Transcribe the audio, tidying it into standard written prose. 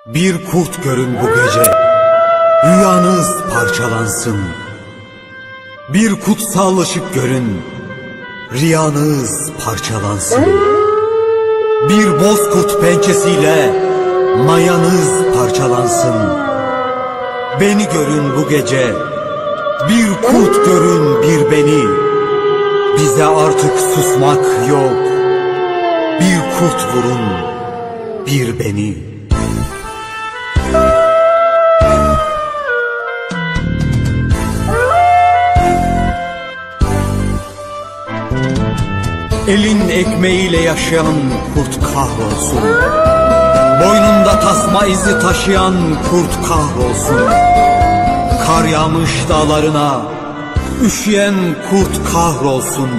Bir kurt görün bu gece, rüyanız parçalansın. Bir kutsal ışık görün, riyanız parçalansın. Bir bozkurt pençesiyle mayanız parçalansın. Beni görün bu gece, bir kurt görün bir beni. Bize artık susmak yok, bir kurt vurun bir beni. Elin ekmeğiyle yaşayan kurt kahrolsun. Boynunda tasma izi taşıyan kurt kahrolsun. Kar yağmış dağlarına üşüyen kurt kahrolsun.